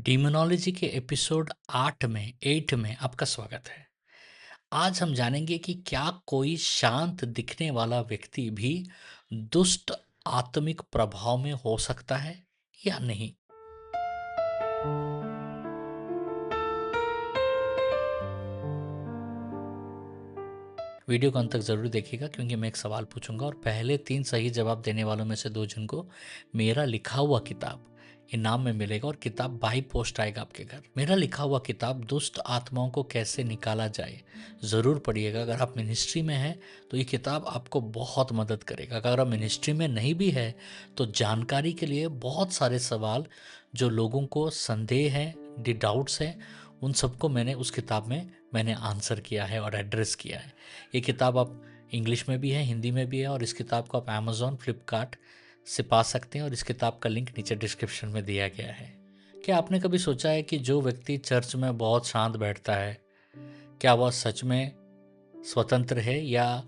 डीमोनोलॉजी के एपिसोड 8 में आपका स्वागत है। आज हम जानेंगे कि क्या कोई शांत दिखने वाला व्यक्ति भी दुष्ट आत्मिक प्रभाव में हो सकता है या नहीं। वीडियो को अंत तक जरूर देखिएगा क्योंकि मैं एक सवाल पूछूंगा और पहले 3 सही जवाब देने वालों में से 2 जन को मेरा लिखा हुआ किताब इनाम में मिलेगा और किताब बाई पोस्ट आएगा आपके घर। मेरा लिखा हुआ किताब दुष्ट आत्माओं को कैसे निकाला जाए ज़रूर पढ़िएगा। अगर आप मिनिस्ट्री में हैं तो ये किताब आपको बहुत मदद करेगा। अगर आप मिनिस्ट्री में नहीं भी है तो जानकारी के लिए बहुत सारे सवाल जो लोगों को संदेह है, डाउट्स हैं, उन सबको मैंने उस किताब में मैंने आंसर किया है और एड्रेस किया है। ये किताब आप इंग्लिश में भी है, हिंदी में भी है और इस किताब को आप अमेज़ॉन, फ्लिपकार्ट से पा सकते हैं और इस किताब का लिंक नीचे डिस्क्रिप्शन में दिया गया है। क्या आपने कभी सोचा है कि जो व्यक्ति चर्च में बहुत शांत बैठता है, क्या वह सच में स्वतंत्र है, या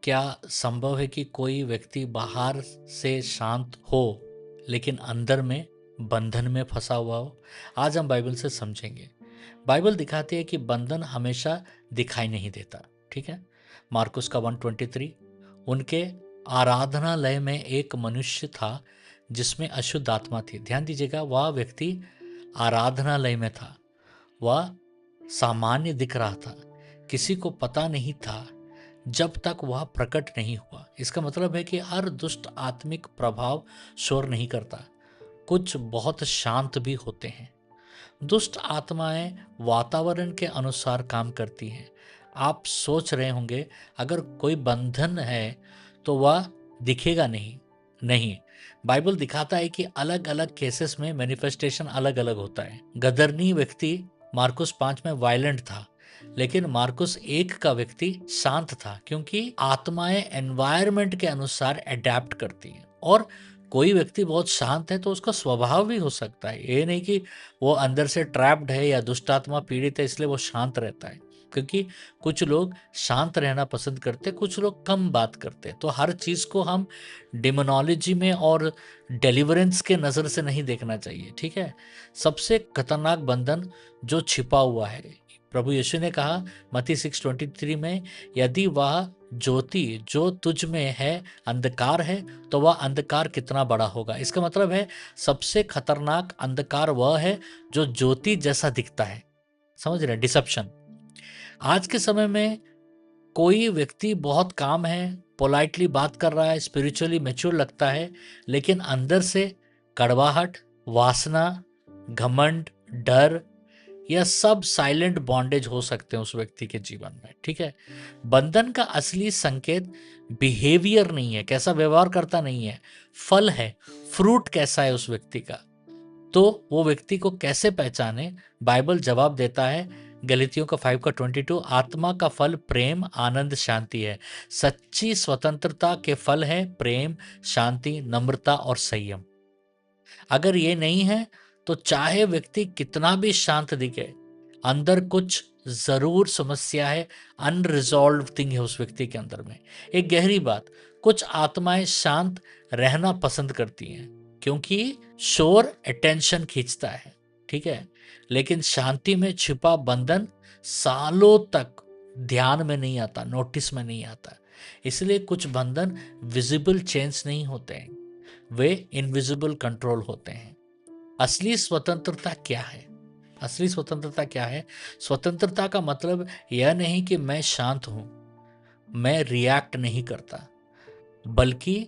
क्या संभव है कि कोई व्यक्ति बाहर से शांत हो लेकिन अंदर में बंधन में फंसा हुआ हो? आज हम बाइबल से समझेंगे। बाइबल दिखाती है कि बंधन हमेशा दिखाई नहीं देता। ठीक है, मार्कुस का 123, उनके आराधनालय में एक मनुष्य था जिसमें अशुद्ध आत्मा थी। ध्यान दीजिएगा, वह व्यक्ति आराधनालय में था, वह सामान्य दिख रहा था, किसी को पता नहीं था जब तक वह प्रकट नहीं हुआ। इसका मतलब है कि हर दुष्ट आत्मिक प्रभाव शोर नहीं करता, कुछ बहुत शांत भी होते हैं। दुष्ट आत्माएं वातावरण के अनुसार काम करती हैं। आप सोच रहे होंगे अगर कोई बंधन है तो वह दिखेगा नहीं। नहीं, बाइबल दिखाता है कि अलग अलग केसेस में मैनिफेस्टेशन अलग अलग होता है। गदरनी व्यक्ति मार्कुस 5 में वायलेंट था, लेकिन मार्कुस 1 का व्यक्ति शांत था, क्योंकि आत्माएं एनवायरनमेंट के अनुसार अडेप्ट करती हैं। और कोई व्यक्ति बहुत शांत है तो उसका स्वभाव भी हो सकता है, ये नहीं कि वो अंदर से ट्रैप्ड है या दुष्ट आत्मा पीड़ित है इसलिए वो शांत रहता है। क्योंकि कुछ लोग शांत रहना पसंद करते, कुछ लोग कम बात करते। तो हर चीज को हम डिमोनोलॉजी में और डेलिवरेंस के नजर से नहीं देखना चाहिए। ठीक है, सबसे खतरनाक बंधन जो छिपा हुआ है, प्रभु यीशु ने कहा मत्ती 6:23 में, यदि वह ज्योति जो तुझ में है अंधकार है तो वह अंधकार कितना बड़ा होगा। इसका मतलब है सबसे खतरनाक अंधकार वह है जो ज्योति जैसा दिखता है। समझ रहे, डिसेप्शन। आज के समय में कोई व्यक्ति बहुत काम है, पोलाइटली बात कर रहा है, स्पिरिचुअली मैच्योर लगता है, लेकिन अंदर से कड़वाहट, वासना, घमंड, डर, यह सब साइलेंट बॉन्डेज हो सकते हैं उस व्यक्ति के जीवन में। ठीक है, बंधन का असली संकेत बिहेवियर नहीं है, कैसा व्यवहार करता नहीं है, फल है, फ्रूट कैसा है उस व्यक्ति का। तो वो व्यक्ति को कैसे पहचाने, बाइबल जवाब देता है। गलीतियों का 5:22, आत्मा का फल प्रेम, आनंद, शांति है। सच्ची स्वतंत्रता के फल है प्रेम, शांति, नम्रता और संयम। अगर ये नहीं है तो चाहे व्यक्ति कितना भी शांत दिखे, अंदर कुछ जरूर समस्या है, अनरिजॉल्व थिंग है उस व्यक्ति के अंदर में। एक गहरी बात, कुछ आत्माएं शांत रहना पसंद करती हैं क्योंकि शोर अटेंशन खींचता है। ठीक है, लेकिन शांति में छिपा बंधन सालों तक ध्यान में नहीं आता, नोटिस में नहीं आता। इसलिए कुछ बंधन विजिबल चेंज नहीं होते हैं, वे इनविजिबल कंट्रोल होते हैं। असली स्वतंत्रता क्या है? असली स्वतंत्रता क्या है? स्वतंत्रता का मतलब यह नहीं कि मैं शांत हूं, मैं रिएक्ट नहीं करता, बल्कि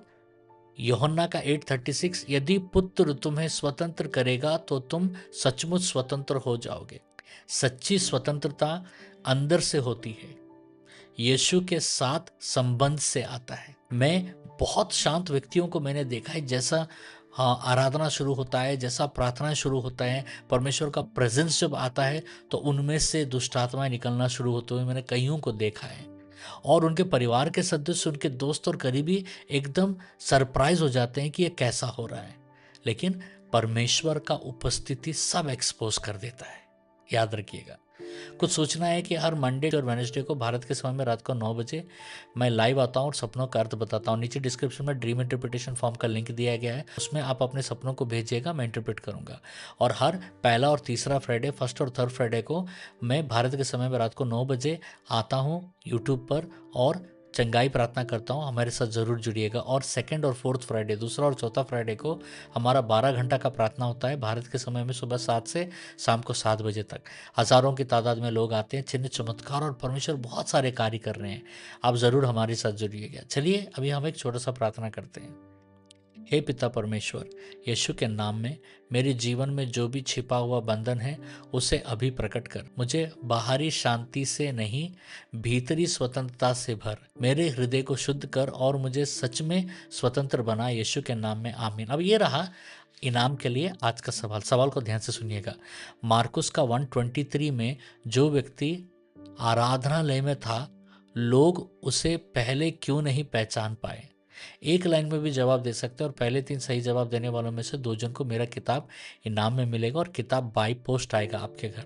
यूहन्ना का 8:36, यदि पुत्र तुम्हें स्वतंत्र करेगा तो तुम सचमुच स्वतंत्र हो जाओगे। सच्ची स्वतंत्रता अंदर से होती है, यीशु के साथ संबंध से आता है। मैं बहुत शांत व्यक्तियों को मैंने देखा है, जैसा आराधना शुरू होता है, जैसा प्रार्थना शुरू होता है, परमेश्वर का प्रेजेंस जब आता है तो उनमें से दुष्ट आत्माएं निकलना शुरू होते हुए मैंने कईयों को देखा है। और उनके परिवार के सदस्य, उनके दोस्त और करीबी एकदम सरप्राइज हो जाते हैं कि ये कैसा हो रहा है। लेकिन परमेश्वर का उपस्थिति सब एक्सपोज कर देता है। याद रखिएगा, कुछ सूचना है कि हर मंडे और वेडनेसडे को भारत के समय में रात को 9 बजे मैं लाइव आता हूँ और सपनों का अर्थ बताता हूँ। नीचे डिस्क्रिप्शन में ड्रीम इंटरप्रिटेशन फॉर्म का लिंक दिया गया है, उसमें आप अपने सपनों को भेजिएगा, मैं इंटरप्रेट करूँगा। और हर पहला और तीसरा फ्राइडे, फर्स्ट और थर्ड फ्राइडे को मैं भारत के समय में रात को 9 बजे आता हूँ यूट्यूब पर और चंगाई प्रार्थना करता हूँ। हमारे साथ ज़रूर जुड़िएगा। और सेकंड और फोर्थ फ्राइडे, दूसरा और चौथा फ्राइडे को हमारा 12 घंटा का प्रार्थना होता है भारत के समय में, सुबह 7 से शाम को 7 बजे तक। हज़ारों की तादाद में लोग आते हैं, चिन्ह चमत्कार और परमेश्वर बहुत सारे कार्य कर रहे हैं। आप ज़रूर हमारे साथ जुड़िएगा। चलिए अभी हम एक छोटा सा प्रार्थना करते हैं। हे पिता परमेश्वर, यीशु के नाम में मेरे जीवन में जो भी छिपा हुआ बंधन है उसे अभी प्रकट कर। मुझे बाहरी शांति से नहीं, भीतरी स्वतंत्रता से भर। मेरे हृदय को शुद्ध कर और मुझे सच में स्वतंत्र बना, यीशु के नाम में आमीन। अब ये रहा इनाम के लिए आज का सवाल को ध्यान से सुनिएगा। मार्कुस का 1:23 में जो व्यक्ति आराधनालय में था, लोग उसे पहले क्यों नहीं पहचान पाए? एक लाइन में भी जवाब दे सकते हैं और पहले 3 सही जवाब देने वालों में से 2 जन को मेरा किताब इनाम में मिलेगा और किताब बाई पोस्ट आएगा आपके घर।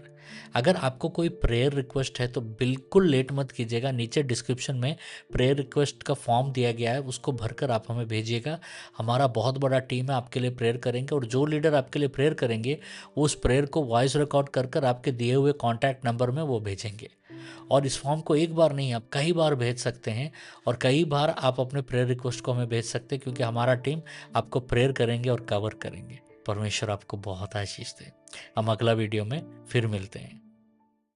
अगर आपको कोई प्रेयर रिक्वेस्ट है तो बिल्कुल लेट मत कीजिएगा। नीचे डिस्क्रिप्शन में प्रेयर रिक्वेस्ट का फॉर्म दिया गया है, उसको भरकर आप हमें भेजिएगा। हमारा बहुत बड़ा टीम है, आपके लिए प्रेयर करेंगे और जो लीडर आपके लिए प्रेयर करेंगे उस प्रेयर को वॉइस रिकॉर्ड कर आपके दिए हुए कॉन्टैक्ट नंबर में वो भेजेंगे। और इस फॉर्म को एक बार नहीं, आप कई बार भेज सकते हैं और कई बार आप अपने प्रेयर रिक्वेस्ट को हमें भेज सकते हैं, क्योंकि हमारा टीम आपको प्रेयर करेंगे और कवर करेंगे। परमेश्वर आपको बहुत आशीष दे। हम अगला वीडियो में फिर मिलते हैं।